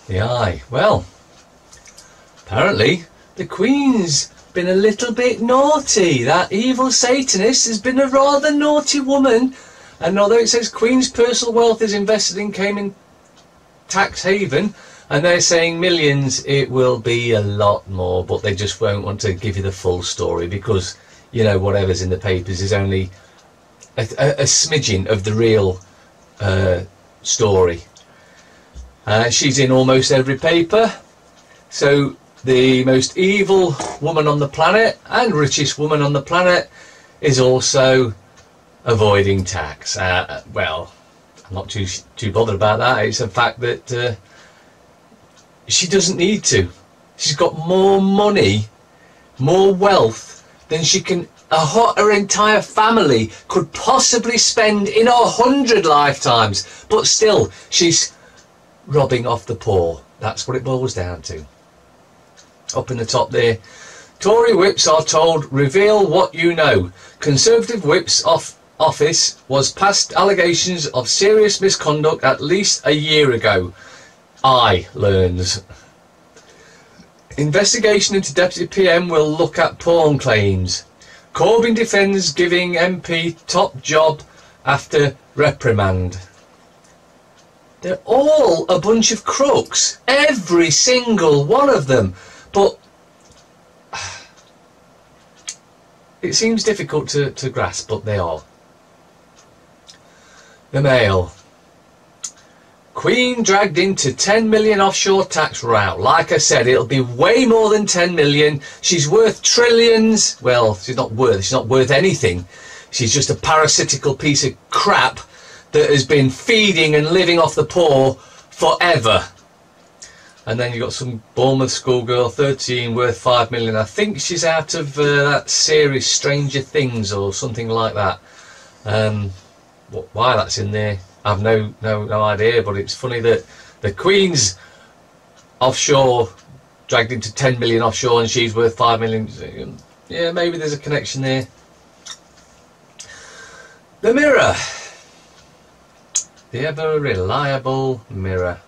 The eye. Well, apparently the Queen's been a little bit naughty. That evil Satanist has been a rather naughty woman. And although it says Queen's personal wealth is invested in Cayman tax haven, and they're saying millions, it will be a lot more, but they just won't want to give you the full story because, you know, whatever's in the papers is only a smidgen of the real story. She's in almost every paper. So the most evil woman on the planet and richest woman on the planet is also avoiding tax. Well, I'm not too bothered about that. It's a fact that she doesn't need to. She's got more money, more wealth than she can. Her entire family could possibly spend in 100 lifetimes, but still she's robbing off the poor. That's what it boils down to. Up in the top there, Tory whips are told reveal what you know. Conservative whips office was past allegations of serious misconduct at least a year ago. I learns. Investigation into Deputy PM will look at porn claims. Corbyn defends giving MP top job after reprimand. They're all a bunch of crooks. Every single one of them. But it seems difficult to grasp, but they are. The Mail. Queen dragged into 10 million offshore tax row. Like I said, it'll be way more than 10 million. She's worth trillions. Well, she's not worth anything. She's just a parasitical piece of crap that has been feeding and living off the poor forever. And then you've got some Bournemouth schoolgirl, 13, worth 5 million. I think she's out of that series Stranger Things or something like that. Why that's in there, I've no idea, but it's funny that the Queen's offshore dragged into 10 million offshore and she's worth 5 million. Yeah, maybe there's a connection there. The Mirror. The ever reliable Mirror.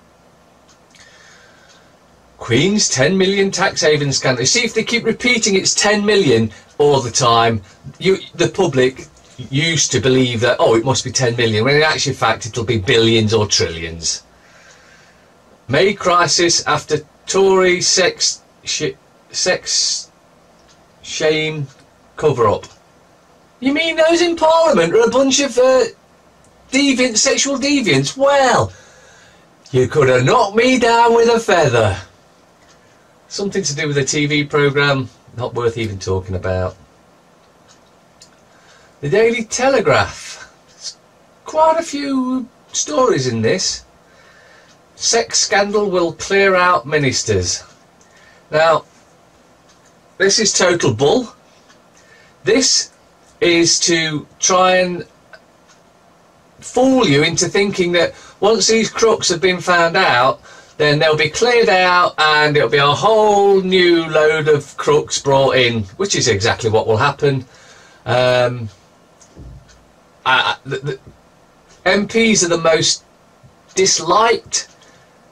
Queen's 10 million tax haven scandal. See, if they keep repeating it's 10 million all the time, the public used to believe that, oh, it must be 10 million, when in actual fact it'll be billions or trillions. May crisis after Tory sex shame cover-up. You mean those in Parliament are a bunch of deviant, sexual deviants? Well, you could have knocked me down with a feather. Something to do with a TV programme, not worth even talking about. The Daily Telegraph. There's quite a few stories in this. Sex scandal will clear out ministers. Now, this is total bull. This is to try and fool you into thinking that once these crooks have been found out, then they'll be cleared out and it'll be a whole new load of crooks brought in, which is exactly what will happen. The MPs are the most disliked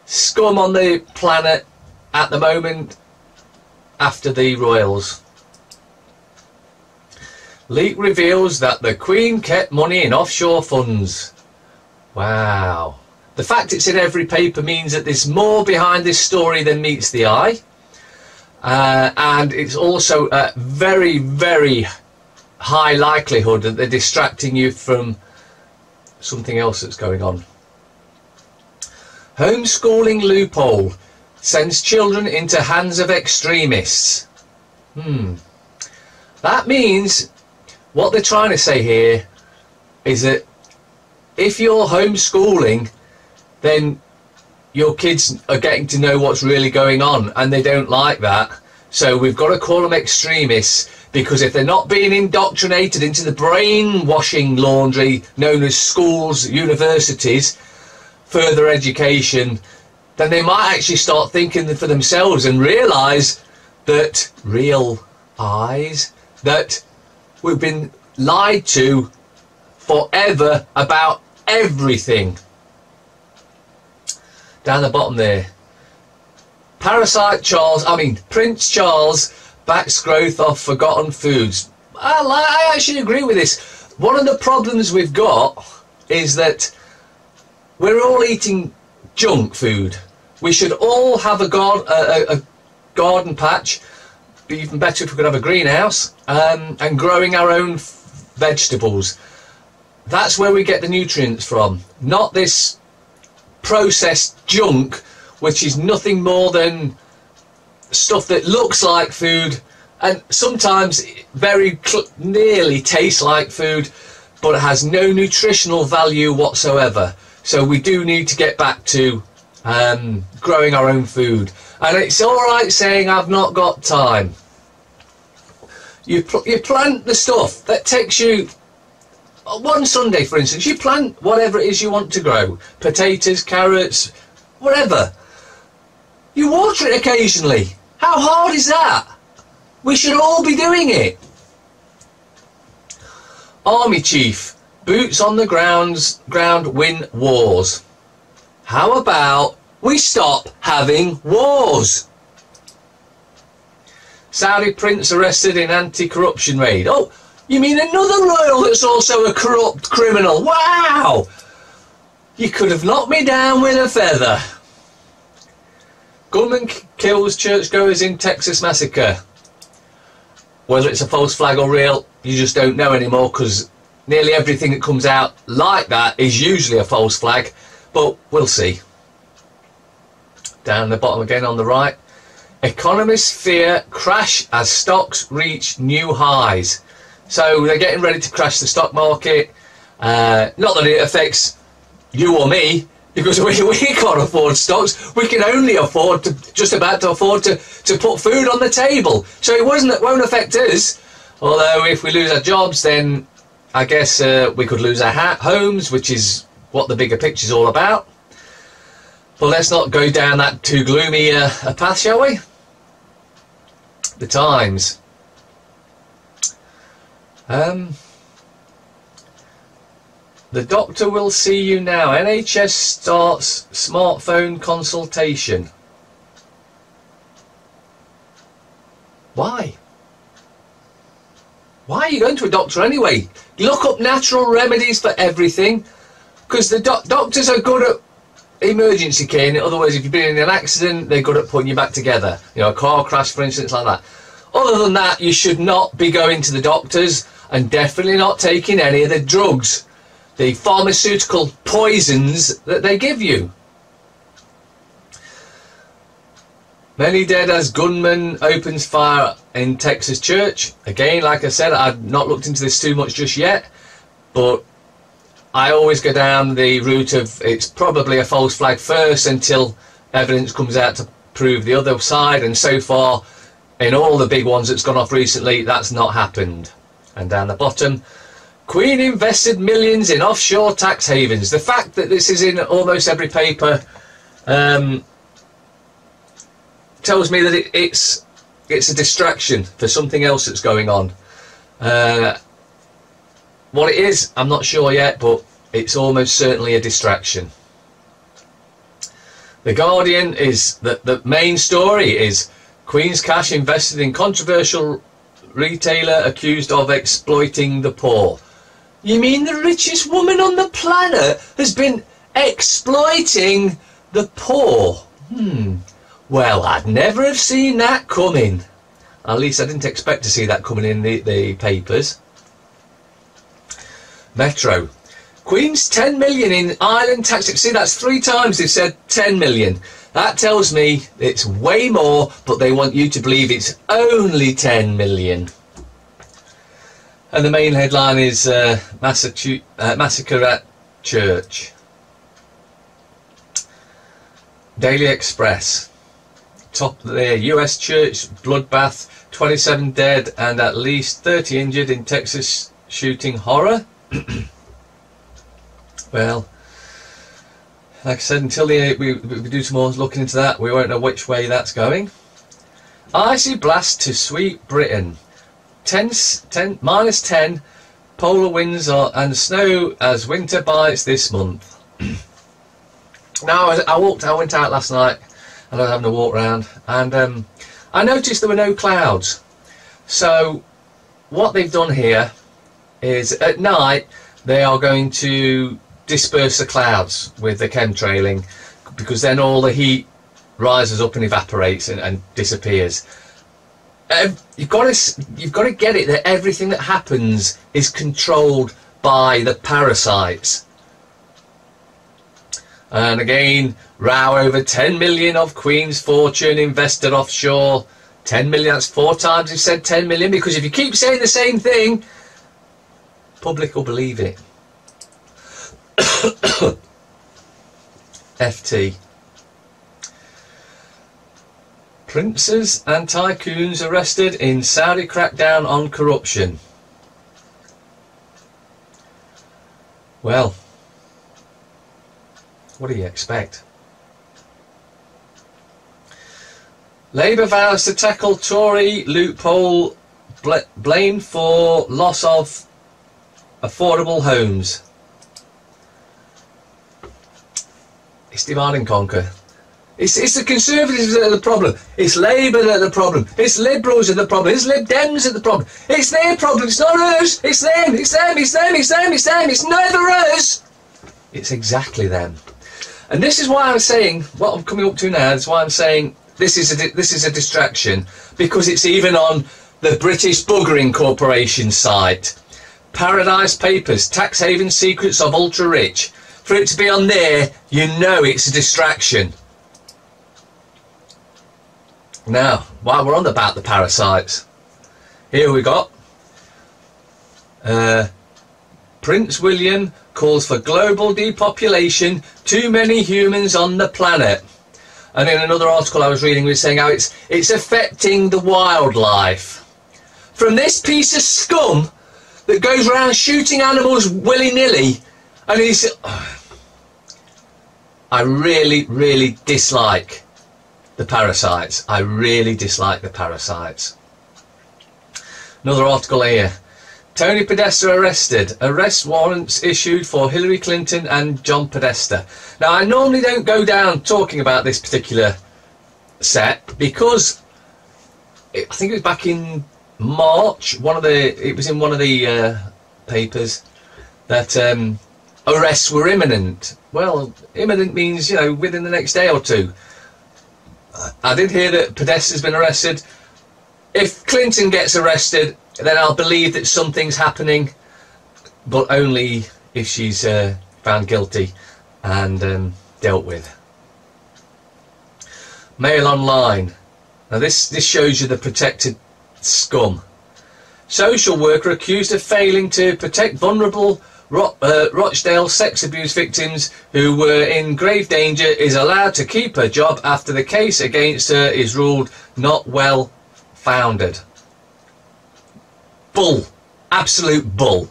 scum on the planet at the moment after the royals. Leak reveals that the Queen kept money in offshore funds. Wow. The fact it's in every paper means that there's more behind this story than meets the eye. And it's also a very, very high likelihood that they're distracting you from something else that's going on. Homeschooling loophole sends children into hands of extremists. That means what they're trying to say here is that if you're homeschooling, then your kids are getting to know what's really going on, and they don't like that. So we've got to call them extremists, because if they're not being indoctrinated into the brainwashing laundry known as schools, universities, further education, then they might actually start thinking for themselves and realise that that we've been lied to forever about everything. Down the bottom there, Prince Charles backs growth of forgotten foods. I actually agree with this. One of the problems we've got is that we're all eating junk food. We should all have a garden patch. Be even better if we could have a greenhouse, and growing our own vegetables. That's where we get the nutrients from, not this processed junk, which is nothing more than stuff that looks like food and sometimes very nearly tastes like food, but it has no nutritional value whatsoever. So we do need to get back to growing our own food. And it's all right saying I've not got time. You plant the stuff that takes you one Sunday, for instance. You plant whatever it is you want to grow, potatoes, carrots, whatever. You water it occasionally. How hard is that? We should all be doing it. Army chief, boots on the ground win wars. How about we stop having wars? Saudi prince arrested in anti-corruption raid. Oh, you mean another royal that's also a corrupt criminal? Wow! You could have knocked me down with a feather. Gunman kills churchgoers in Texas massacre. Whether it's a false flag or real, you just don't know anymore, because nearly everything that comes out like that is usually a false flag, but we'll see. Down the bottom again on the right. Economists fear crash as stocks reach new highs. So they're getting ready to crash the stock market. Not that it affects you or me, because we can't afford stocks. We can only afford to, just about to afford to put food on the table. So it won't affect us. Although if we lose our jobs, then I guess we could lose our homes, which is what the bigger picture's all about. But let's not go down that too gloomy a path, shall we? The Times. The doctor will see you now. NHS starts smartphone consultation. Why? Why are you going to a doctor anyway? Look up natural remedies for everything, because the doctors are good at emergency care. In other words, if you've been in an accident, they're good at putting you back together. You know, a car crash, for instance, like that. Other than that, you should not be going to the doctors, and definitely not taking any of the drugs, the pharmaceutical poisons that they give you. Many dead as gunman opens fire in Texas church. Again, like I said, I've not looked into this too much just yet, but I always go down the route of it's probably a false flag first until evidence comes out to prove the other side, and so far in all the big ones that's gone off recently, that's not happened. And down the bottom, Queen invested millions in offshore tax havens. The fact that this is in almost every paper tells me that it's a distraction for something else that's going on. What it is, I'm not sure yet, but it's almost certainly a distraction. The Guardian is the main story is Queen's cash invested in controversial retailer accused of exploiting the poor. You mean the richest woman on the planet has been exploiting the poor? Well, I'd never have seen that coming. At least I didn't expect to see that coming in the papers. Metro. Queen's 10 million in island tax. See, that's 3 times they've said 10 million. That tells me it's way more, but they want you to believe it's only 10 million. And the main headline is massacre at church. Daily Express. Top there, US church bloodbath, 27 dead and at least 30 injured in Texas shooting horror. Well, like I said, until we do some more looking into that, we won't know which way that's going. Icy blast to sweep Britain. -10 polar winds and snow as winter bites this month. Now I went out last night and I was having a walk around, and I noticed there were no clouds. So what they've done here is at night they are going to disperse the clouds with the chemtrailing, because then all the heat rises up and evaporates and disappears. You've got to get it that everything that happens is controlled by the parasites. And again, row over 10 million of Queen's fortune invested offshore. 10 million, that's 4 times you've said 10 million, because if you keep saying the same thing, public will believe it. FT. Princes and tycoons arrested in Saudi crackdown on corruption. Well, what do you expect? Labour vows to tackle Tory loophole blamed for loss of affordable homes. It's divide and conquer. It's the Conservatives that are the problem. It's Labour that are the problem. It's Liberals that are the problem. It's Lib Dems that are the problem. It's their problem. It's not us. It's them. It's them. It's them. It's them. It's them. It's never us. It's exactly them. And this is why I'm saying what I'm coming up to now. That's why I'm saying this is a distraction, because it's even on the British Buggering Corporation site. Paradise Papers, tax haven secrets of ultra rich. For it to be on there, you know it's a distraction. Now, while we're on about the parasites, here we got Prince William calls for global depopulation, too many humans on the planet. And in another article I was reading, we were saying how it's affecting the wildlife. From this piece of scum that goes around shooting animals willy-nilly, and he's... I really, really dislike the parasites. I really dislike the parasites. Another article here. Tony Podesta arrested. Arrest warrants issued for Hillary Clinton and John Podesta. Now, I normally don't go down talking about this particular set because I think it was back in March. It was in one of the papers that arrests were imminent. Well, imminent means, you know, within the next day or two. I did hear that Podesta's been arrested. If Clinton gets arrested, then I'll believe that something's happening, but only if she's found guilty and dealt with. Mail Online. Now this shows you the protected scum. Social worker accused of failing to protect vulnerable Rochdale sex abuse victims who were in grave danger is allowed to keep her job after the case against her is ruled not well founded. Bull. Absolute bull.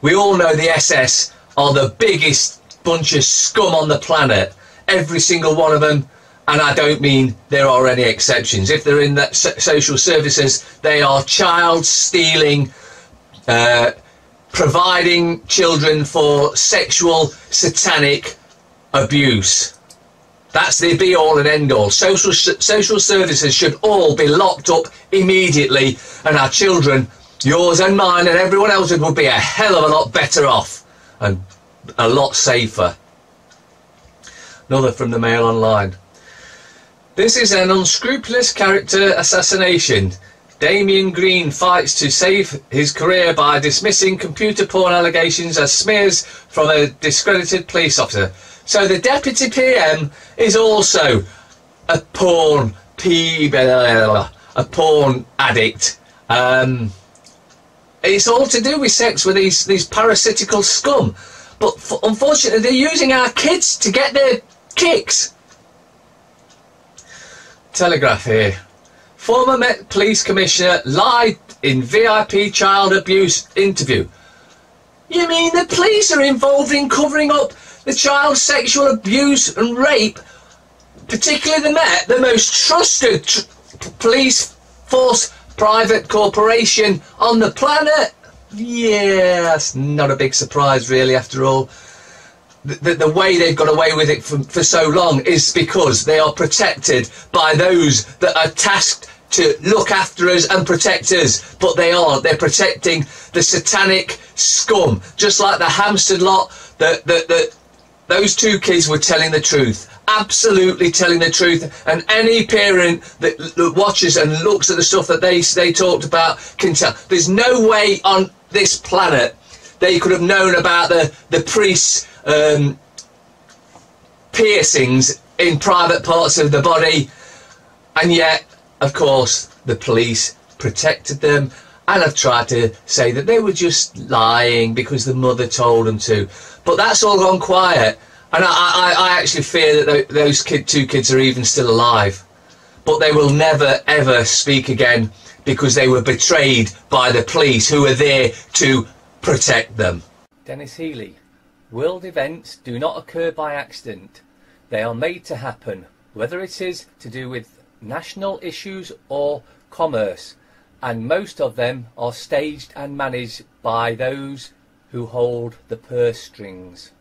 We all know the SS are the biggest bunch of scum on the planet. Every single one of them. And I don't mean there are any exceptions. If they're in that social services, they are child stealing, providing children for sexual satanic abuse. That's the be all and end all. Social services should all be locked up immediately, and our children, yours and mine and everyone else's, would be a hell of a lot better off and a lot safer. Another from the Mail Online. This is an unscrupulous character assassination. Damien Green fights to save his career by dismissing computer porn allegations as smears from a discredited police officer. So the Deputy PM is also a porn addict. It's all to do with sex with these parasitical scum. But unfortunately, they're using our kids to get their kicks. Telegraph here. Former Met Police Commissioner lied in VIP child abuse interview. You mean the police are involved in covering up the child sexual abuse and rape, particularly the Met, the most trusted police force private corporation on the planet? Yeah, that's not a big surprise really after all. the way they've got away with it for so long is because they are protected by those that are tasked to look after us and protect us. But they're protecting the satanic scum, just like the Hampstead lot. Those two kids were telling the truth, absolutely telling the truth, and any parent that watches and looks at the stuff that they talked about can tell. There's no way on this planet they could have known about the priests' piercings in private parts of the body, and yet, of course, the police protected them and have tried to say that they were just lying because the mother told them to. But that's all gone quiet, and I actually fear that those two kids are even still alive. But they will never ever speak again because they were betrayed by the police who were there to protect them. Dennis Healy: world events do not occur by accident. They are made to happen, whether it is to do with national issues or commerce, and most of them are staged and managed by those who hold the purse strings.